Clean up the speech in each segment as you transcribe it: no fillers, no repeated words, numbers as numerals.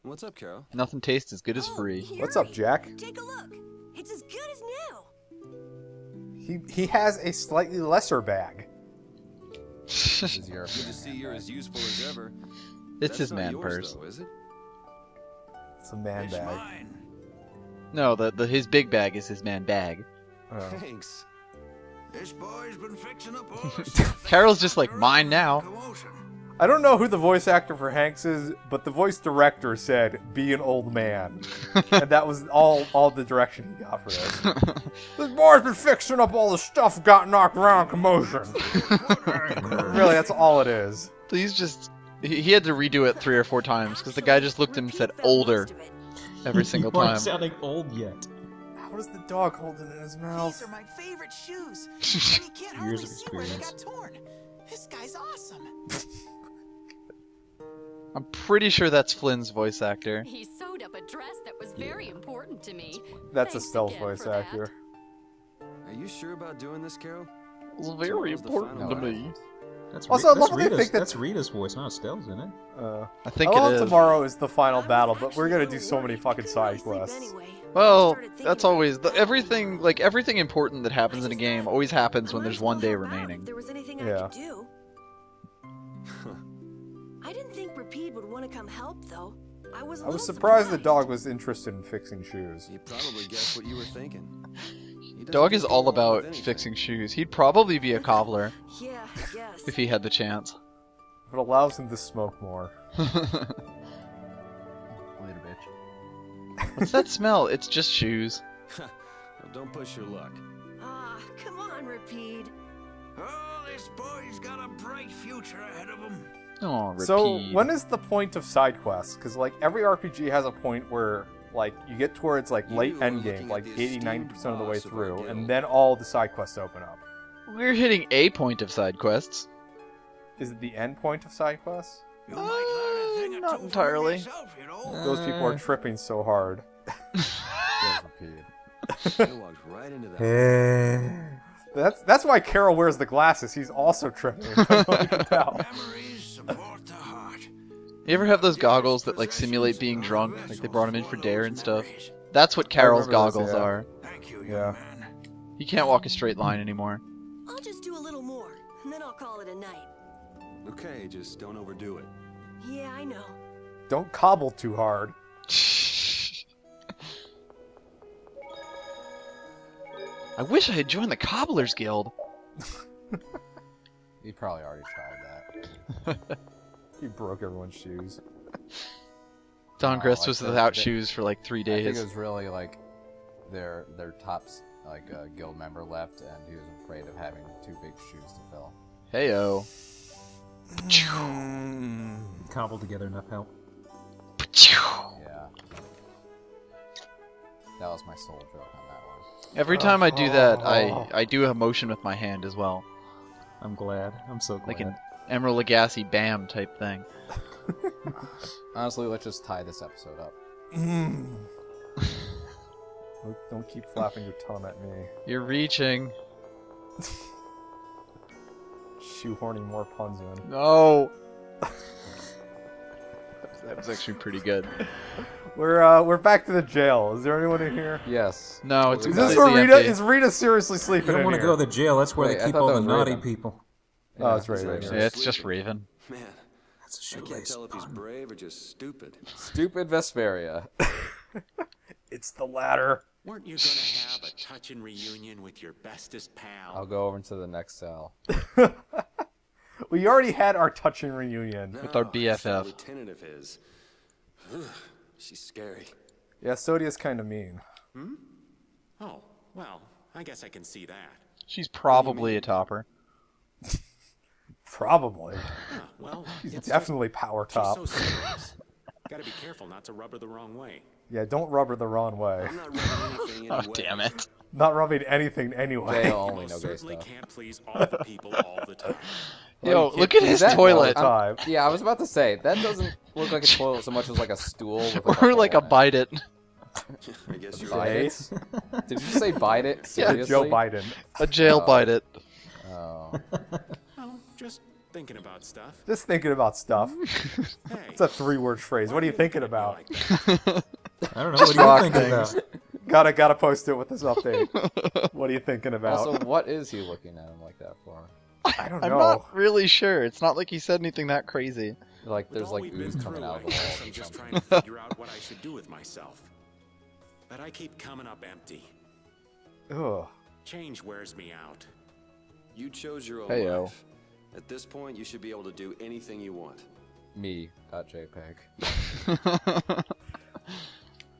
What's up, Carol? Nothing tastes as good as free. What's up, Jack? Take a look. It's as good as new. He has a slightly lesser bag. Good to see you're as useful as ever. It's his That's not man yours, purse. though, is it? It's a man bag. Mine. No, his big bag is his man bag. Oh. Thanks. This boy's been fixing up all the stuff. Carol's just like, mine now. Commotion. I don't know who the voice actor for Hanks is, but the voice director said, "Be an old man," and that was all the direction he got for this. This boy's been fixing up all the stuff got knocked around commotion. Really, that's all it is. Please just... He had to redo it 3 or 4 times, because the guy just looked at him and said, older, every single You aren't time. sounding old yet. How does the dog hold it in his mouth? These are my favorite shoes. And you can't hardly Years of see where they experience. got torn. This guy's awesome. I'm pretty sure that's Flynn's voice actor. He sewed up a dress that was very important to me. That's a Thanks stealth again voice for that. actor. Are you sure about doing this, Carol? It's very Tomorrow's the important to final me. That's Also, I love that's how they think That's Rita's voice, not Stell's, isn't it? I think I love it is. tomorrow is the final battle, but we're gonna do so many fucking side quests. Well, that's always... everything important that happens in a game always happens when there's one day remaining. If there was anything Yeah. I could do. I didn't think Rapide would want to come help, though. I was surprised the dog was interested in fixing shoes. You probably guessed what you were thinking. He doesn't Dog is just all go along about with anything. fixing shoes. He'd probably be a cobbler Yeah, yes. if he had the chance. It allows him to smoke more. Later, bitch. What's that smell? It's just shoes. Well, don't push your luck. Ah, come on, Rapide. Oh, this boy's got a bright future ahead of him. Oh, repeat. So, when is the point of side quests? Because, like, every RPG has a point where, like, you get towards, like, late You are endgame, looking like at the 80-90% of the way esteemed boss of our through, guild. and then all the side quests open up. We're hitting a point of side quests. Is it the end point of side quests? You might learn a thing or not two from entirely. him yourself, you know. Those people are tripping so hard. He walked right into that. That's why Carol wears the glasses. He's also tripping. I can tell. Memories support the heart. You ever have those goggles that like simulate being drunk? Like they brought him in for dare and stuff. That's what Carol's remember those, goggles yeah. are. Thank you, young Yeah. man. He can't walk a straight line anymore. I'll just do a little more, and then I'll call it a night. Okay, just don't overdo it. Yeah, I know. Don't cobble too hard. I wish I had joined the Cobblers Guild. You probably already tried that. He broke everyone's shoes. Don Grist like was the- without the- shoes for like 3 I think days. it was really like their top guild member left, and he was afraid of having too big shoes to fill. Heyo. Cobbled together enough help. Yeah. That was my sole joke on that one. Every time I do that, I do a motion with my hand as well. I'm glad. I'm so glad. Like an Emerald Lagasse BAM type thing. Honestly, let's just tie this episode up. Don't keep flapping your tongue at me. You're reaching. Shoehorning more puns in. No. That was actually pretty good. We're back to the jail. Is there anyone in here? Yes. No, it's Is this completely where Rita? empty. Is Rita seriously sleeping You don't in want to here? go to the jail. That's where Wait, they I keep thought all that the was naughty Raven. people. Oh, it's right. he's right, actually Yeah, it's just Raven. Man, That's a I can't shoelace. tell if he's brave or just stupid. Stupid Vesperia. It's the latter. Weren't you gonna have a touching reunion with your bestest pal? I'll go over to the next cell. We already had our touching reunion. With our No, BFF. that lieutenant of his. She's scary. Yeah, Sodia's kind of mean. Oh, well, I guess I can see that. She's probably a topper. Probably. Huh, well, She's it's definitely power just, top. she's so serious. Gotta be careful not to rub her the wrong way. Yeah, don't rub her the wrong way. I'm not rubbing anything Oh, anyway. damn it. Not rubbing anything anyway. Jail You only, most no gay certainly stuff. can't please all the people all the time. Yo, you look can't at do his that toilet. all the time. Yeah, I was about to say, that doesn't look like a toilet so much as like a stool. With Or like a bite it. I guess you're Bite right. it? Did you say bite it? Yeah, Seriously? Joe Biden. A jail Oh. bite it. Oh. Well, just Thinking about stuff. Just thinking about stuff. Hey, It's a 3-word phrase. What are you thinking about? like that? I don't know. What rock are you thinking things. about? Gotta post it with this update. What are you thinking about? Also, what is he looking at him like that for? I don't I'm know. not really sure. It's not like he said anything that crazy. Like, With there's all like we've been ooze coming through, out of the I guess walls I'm or just something. trying to figure out what I should do with myself. But I keep coming up empty. Ugh. Change wears me out. You chose your own Heyo. life. At this point, you should be able to do anything you want. Me.jpg.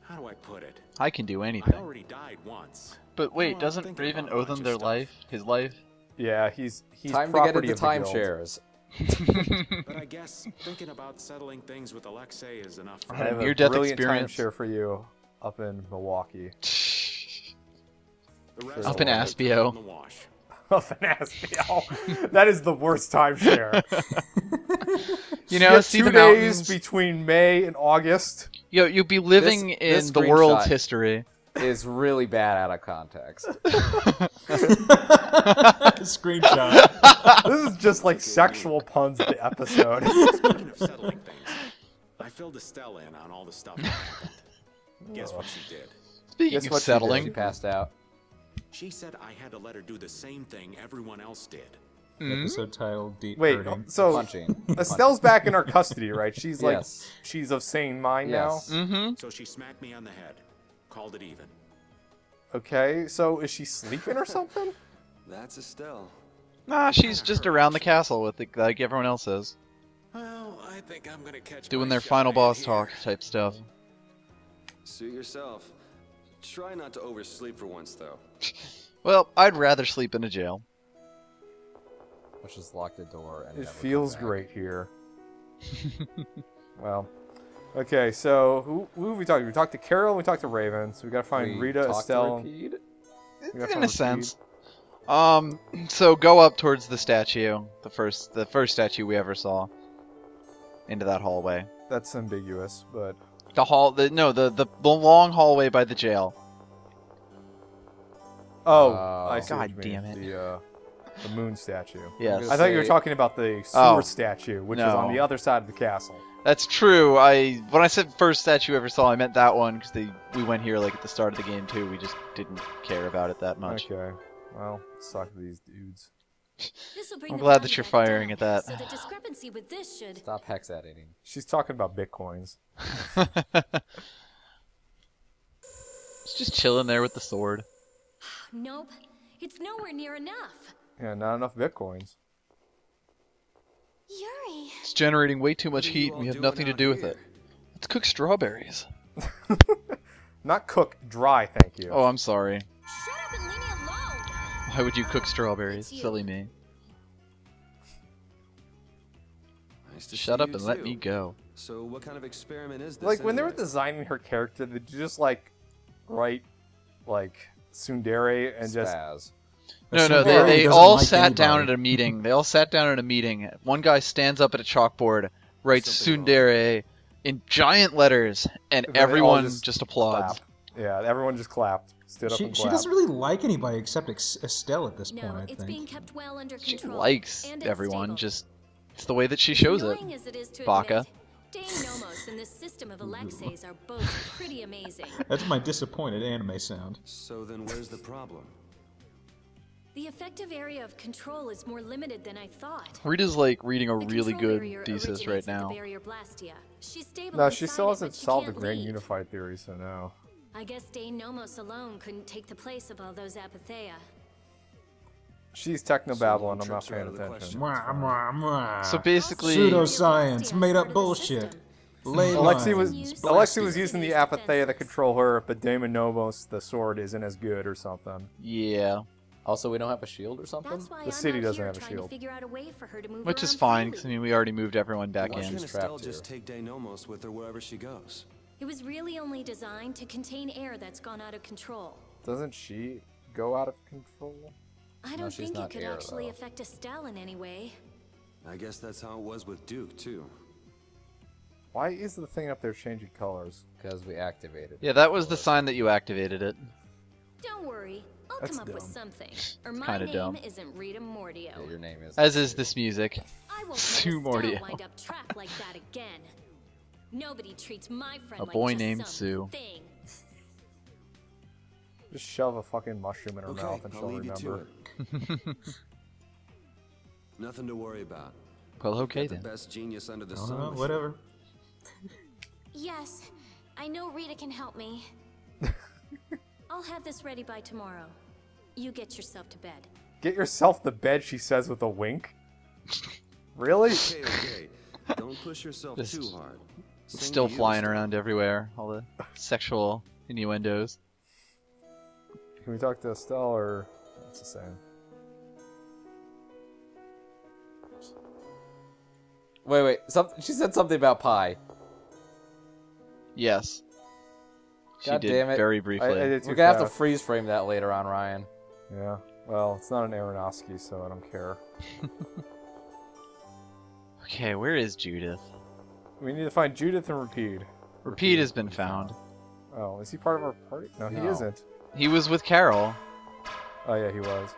How do I put it? I can do I anything. already died once. But wait, I'm doesn't thinking Raven about a owe bunch them of their stuff. life? His life? Yeah, he's Time to get property into of the guild. timeshares. But I guess thinking about settling things with Alexei is enough for I I me. have a near-death brilliant experience. timeshare for you up in Milwaukee. The rest Up in will be Aspio. in the wash. Up in Aspio. That is the worst timeshare. You know, Get see 2 the days mountains. between May and August. You'll be living This in the world's screenshot- history. Is really bad out of context. Screenshot. This is just like sexual puns the episode. Speaking of settling things, I filled Estelle in on all the stuff that happened. Guess what she did? Speaking Guess of what she did? She settling, passed out. She said I had to let her do the same thing everyone else did. Episode titled Deep Wait, Hurting. so Punching. Estelle's back in our custody, right? She's like, Yes. she's of sane mind Yes. mm-hmm. So she smacked me on the head. Called it even. now? Okay, so is she sleeping or something? That's Estelle. Nah, she's just around the castle with the, like everyone else is, Well, I think I'm gonna catch doing my their shot final in boss here. talk type stuff. Suit yourself. Try not to oversleep for once, though. Well, I'd rather sleep in a jail. Let's just lock the door and It never come feels back. great here. Well, okay, so who have we talked to? We talked to Carol and we talked to Raven, so we gotta find We Rita, talked to Estelle. Rapide? We gotta In find a Rapide. sense. So go up towards the statue, the first statue we ever saw, into that hallway. That's ambiguous, but The long hallway by the jail. oh, Oh. I see what God you mean. damn it. The moon statue. Yes. I thought you were Say- talking about the sewer Oh. statue, which is No. on the other side of the castle. That's true. When I said first statue I ever saw, I meant that one because we went here like at the start of the game too. We just didn't care about it that much. Okay, well, suck these dudes. This'll bring I'm the glad value that you're back firing down, at that. So the discrepancy with this should. Stop hex editing. She's talking about bitcoins. It's just chilling there with the sword. Nope, it's nowhere near enough. Yeah, not enough bitcoins. Yuri. It's generating way too much What are you heat and all we have doing nothing to out do with here? it. Let's cook strawberries. Not cook, dry, thank you. Oh, I'm sorry. Shut up and leave me alone. Why would you cook strawberries? It's you. Silly me. Nice to Shut see up you and let too. me go. So, what kind of experiment is this? Like, when they were anyway? designing her character, did you just, like, write, like, tsundere and just... Spaz. No, Tsundere they doesn't all like sat down at anybody. a meeting. They all sat down at a meeting. One guy stands up at a chalkboard, writes Something tsundere in giant letters, and And then they all everyone just just applauds. clap? Yeah, everyone just clapped. Stood up She and clapped. doesn't really like anybody except Estelle at this No, point, I it's being think. kept well under She control. likes and it's everyone, stable. just it's the way that she shows it. Annoying as it is to Baka. admit, Dane Nomos and this system of Alexei's are both pretty amazing. That's my disappointed anime sound. So then, where's the problem? The effective area of control is more limited than I thought. Rita's like reading a The really control barrier good thesis originates right at the now. barrier Blastia. She's stable No, she inside still it, hasn't but she solved the can't Grand leave. Unified Theory, so no. I guess Dane Nomos alone couldn't take the place of all those apatheia. She's techno-babbling, I'm So not trips are paying out of the attention. Mwah, mwah, mwah. So basically, Pseudoscience, made up bullshit. Ley Alexei was lines. Alexei was using the apatheia to control her, but Daemon Nomos, the sword, isn't as good or something. yeah, Also, we don't have a shield or something? That's why The I'm city out doesn't here have a trying to shield. figure out a way for her to move which is around fine because I freely. mean we already moved everyone back Why in. can't Estelle trapped just here. take Dainomos with her wherever she goes? It was really only designed to contain air that's gone out of control. Doesn't she go out of control? I don't she's think it not could air, actually though. affect Estelle in any way. I guess that's how it was with Duke, too. Why is the thing up there changing colors? Because we activated. Yeah, that was the sign that you activated it. Don't worry, I'll I'll That's come up with dumb. something. Or my kinda name dumb. isn't Rita Mordio. Yeah, your name is. As is this music. I won't Sue let Estelle Mordio. wind up trapped like that again. Nobody treats my friend A like boy just named some Sue. thing. Just shove a fucking mushroom in her Okay, mouth and I'll she'll leave you to remember. it. Nothing to worry about. Well, okay Got then. the best genius under the Oh, sun. no, with whatever. Yes, I know Rita can help me. I'll have this ready by tomorrow. You get yourself to bed. Get yourself to bed, she says with a wink. Really? Okay, okay. Don't push yourself Just too hard. Sing Still to you, flying Estelle. around everywhere. All the sexual innuendos. Can we talk to Estelle or what's the same? Wait. She said something about pie. Yes. She God did damn it. very briefly. I did too We're gonna have to fast. freeze frame that later on, Ryan. Yeah. Well, it's not an Aronofsky, so I don't care. Okay, where is Judith? We need to find Judith and Rapide. Rapide has been found. Oh, is he part of our party? No, he No. isn't. He was with Carol. Oh yeah, he was.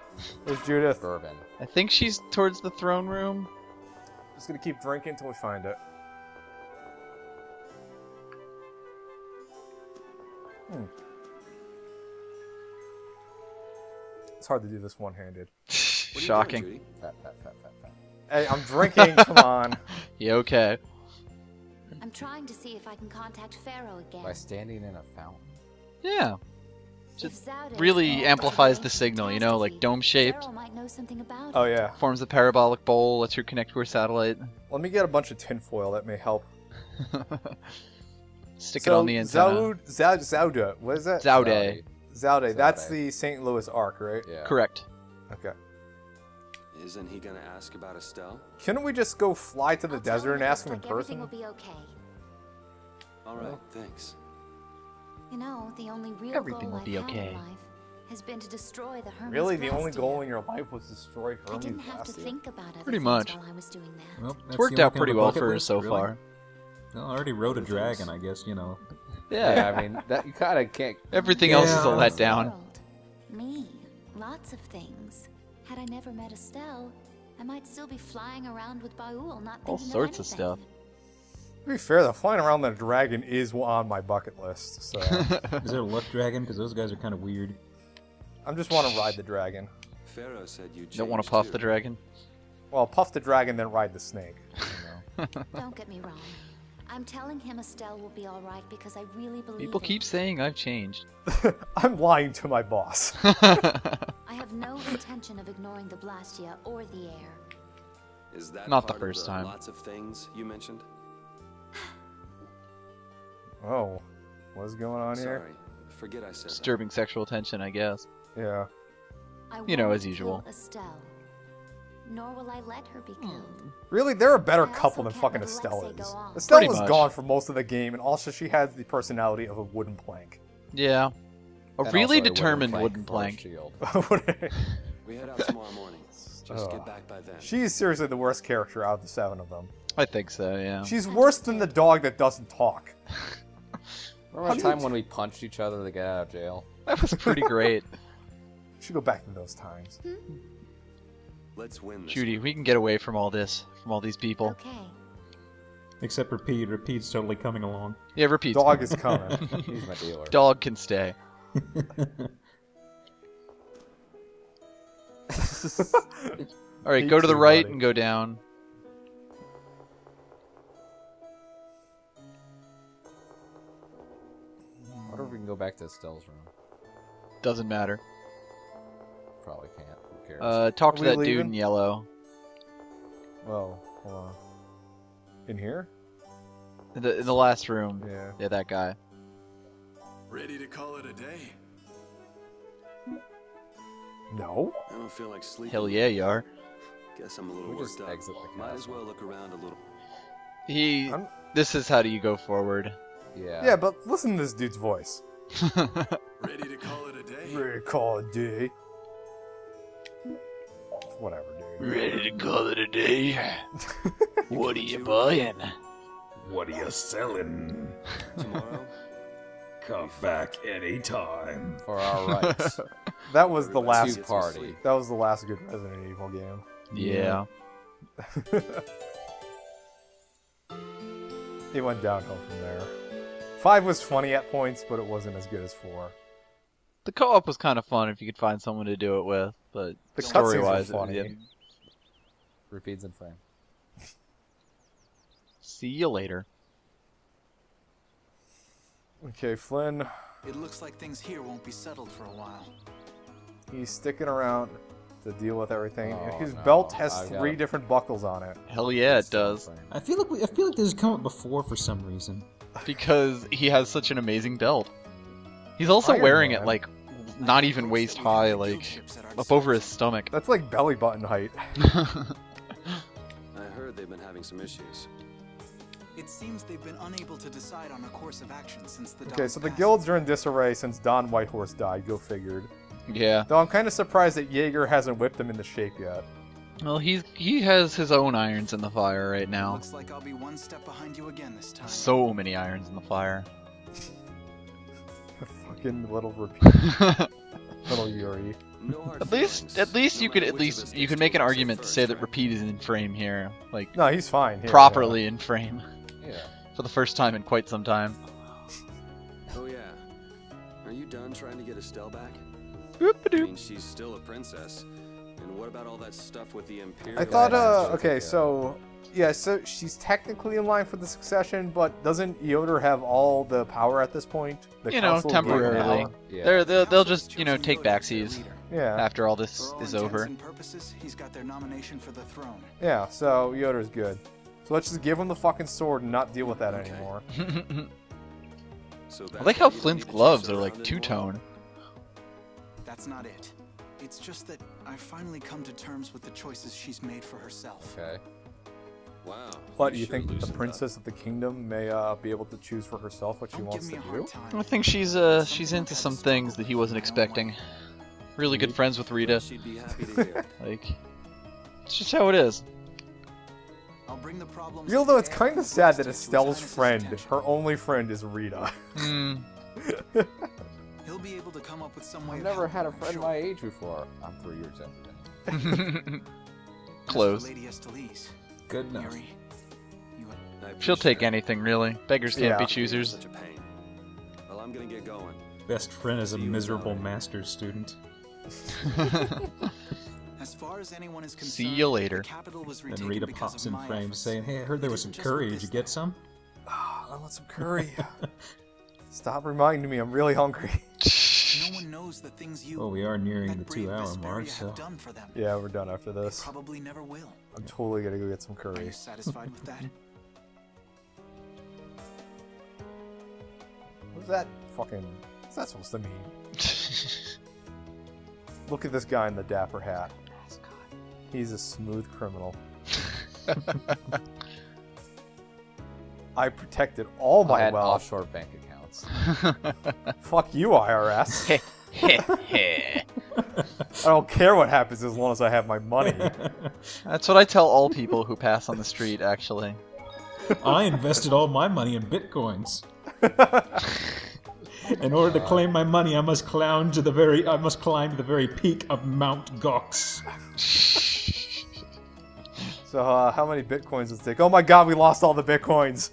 Where's Judith? Bourbon. I think she's towards the throne room. Just gonna keep drinking until we find it. It's hard to do this one-handed. What are you Shocking. doing, Judy? Fat. Hey, I'm drinking. Come on. Yeah, okay. I'm trying to see if I can contact Pharaoh again. By standing in a fountain. Yeah. If Just Zaude is really called amplifies today the for signal, you know, like catastrophe, dome-shaped. Pharaoh might know something about Oh it. yeah. Forms a parabolic bowl, lets her connect to her satellite. Let me get a bunch of tinfoil. That may help. Stick it on the antenna. Zaude. What is that? Zaude. Zaude. That's Zaude. the St. Louis Arc, right? Yeah. Correct. Okay. Isn't he gonna ask about Estelle? Couldn't we just go fly to the I'll tell desert and it ask looks him in like everything person? will be okay. All right, thanks. You know, the only real Everything goal will I've be had okay. in life has been to destroy the Hermes Really, the only Blast goal here. in your life was to destroy I Hermes didn't have to Blast? think about other Pretty things much. while I was doing that. Well, It's worked out pretty well for her so far. Well, I already rode a dragon, I guess, you know. Yeah. I mean, that you kind of can't. Everything else is a Yeah. letdown. World. Me. Lots of things. Had I never met Estelle, I might still be flying around with Baul, not thinking All sorts of anything. stuff. To be fair, though, flying around the dragon is on my bucket list. So Is there a luck dragon? Because those guys are kind of weird. I just want to ride the dragon. Pharaoh said you Don't want changed to puff too. the dragon? Well, puff the dragon, then ride the snake. You know? Don't get me wrong. I'm telling him Estelle will be all right because I really believe People in keep saying I've changed. I'm lying to my boss. I have no intention of ignoring the Blastia or the air. Is that Not the part of first time. Lots of things you mentioned. Oh, what's going on here? Sorry, forget I said Disturbing sexual tension, I guess. Yeah. I You know, won't as usual. kill Estelle, nor will I let her be killed. Really, they're a better I also couple than can't fucking let Estelle Alexei is. go on. Estelle Pretty was much. gone for most of the game, and also she has the personality of a wooden plank. Yeah. A And really also a determined plank wooden for a plank. shield. that. We head out tomorrow morning. Just Ugh. get back by then. She's seriously the worst character out of the 7 of them. I think so, yeah. She's worse than the dog that doesn't talk. Remember the time when we punched each other to get out of jail? That was pretty great. Should go back to those times. Let's win this. Judy, we can get away from all this, from all these people. Okay. Except Rapide. Rapide's totally coming along. Yeah, repeat. Dog is coming. He's my dealer. Dog can stay. Alright, Me go to the too, right buddy. and go down. I wonder if we can go back to Estelle's room. Doesn't matter. Probably can't. Who cares? Talk Are to we that dude leaving? in yellow. Well, hold on. In here? In the last room. Yeah. Yeah, that guy. Ready to call it a day? No? I don't feel like sleeping. Hell yeah, you are. Guess I'm a little We just worked up. exit the Might as castle. well look around a little. I'm- This is how do you go forward. Yeah. Yeah, but listen to this dude's voice. Ready to call it a day? Ready to call it day. Whatever, dude. Ready to call it a day? What are you do- buying? What are you selling? Tomorrow? Come back anytime. For our rights. That was the last Two-party. That was the last good Resident Evil game. Yeah. It went downhill from there. 5 was funny at points, but it wasn't as good as 4. The co-op was kind of fun if you could find someone to do it with, but The story-wise, cutscenes were funny. yeah. Repeats in frame. See you later. Okay, Flynn, It looks like things here won't be settled for a while. he's sticking around to deal with everything. Oh, His no. belt has I've got 3 it. different buckles on it. Hell yeah, it does. I feel like this has come up before for some reason. Because he has such an amazing belt. He's also Iron wearing Man. it, like, not even waist high, like, up over his stomach. That's like belly button height. I heard they've been having some issues. It seems they've been unable to decide on a course of action since the Okay, Don's so the passing. guilds are in disarray since Don Whitehorse died, go figured. Yeah. Though I'm kind of surprised that Jaeger hasn't whipped him into shape yet. Well, he has his own irons in the fire right now. Looks like I'll be one step behind you again this time. So many irons in the fire. Fucking little repeat. Little Yuri. No hard At feelings. least No you could matter which of us you gets could make an to it argument to first, say that right? Repeat is in frame here, like No, he's fine here. properly in frame Yeah. for the first time in quite some time. Oh yeah. Are you done trying to get Estelle back? I Boop-a-doop. mean, she's still a princess. And what about all that stuff with the Imperial? I thought, Alliance? okay, so, yeah, so she's technically in line for the succession, but doesn't Yoder have all the power at this point? The You know, council gave him temporarily. power? Yeah. They'll just, you know, take backsies Yeah, after all this For all is intents over. and purposes, he's got their nomination for the throne. yeah, so Yoder's good. So let's just give him the fucking sword and not deal with that Okay. anymore. So I that's like why how you don't Flynn's need to gloves chase are her like around two-tone. anymore? That's not it. It's just that I've finally come to terms with the choices she's made for herself. Okay. Wow. What, do you sure think the loosened up. princess of the kingdom may be able to choose for herself what she Don't wants give to me a hard do? time. I think she's into some things that he wasn't expecting. Really good friends with Rita. She'd be happy to hear it. Like, it's just how it is. I'll bring the problems Real though, it's to kind of air sad that to His Estelle's Highness's friend, attention. her only friend, is Rita. Hmm. He'll be able to come up with some way I've of never helping, had a I'm friend sure. my age before. I'm 3 years after him. As for Close. Lady Estellise, Good enough. Yuri, you I She'll take appreciate it. anything, really. Beggars can't Yeah. be You're choosers. Such a pain. Well, I'm gonna get going. Best friend is a See you miserable later. master's student. As far as anyone is concerned, See you later. the capital was And retaken Rita because pops of in my frame efforts. saying, "Hey, I heard there was some Just with curry. Did this you get some?" I want some curry. Stop reminding me, I'm really hungry. No one knows the things you Well, we are nearing that the brave 2-hour Vesperia mark, have so done for them. Yeah, we're done after this. Probably never will. I'm totally gonna go get some Are curry. you satisfied with that? What's that fucking... What's that supposed to mean? Look at this guy in the dapper hat. He's a smooth criminal. I protected all I my had wealth. offshore bank accounts. Fuck you, IRS. I don't care what happens as long as I have my money. That's what I tell all people who pass on the street, actually. I invested all my money in bitcoins. In order to claim my money, I must climb to the very peak of Mount Gox. So, how many bitcoins does it take? Oh my god, we lost all the bitcoins!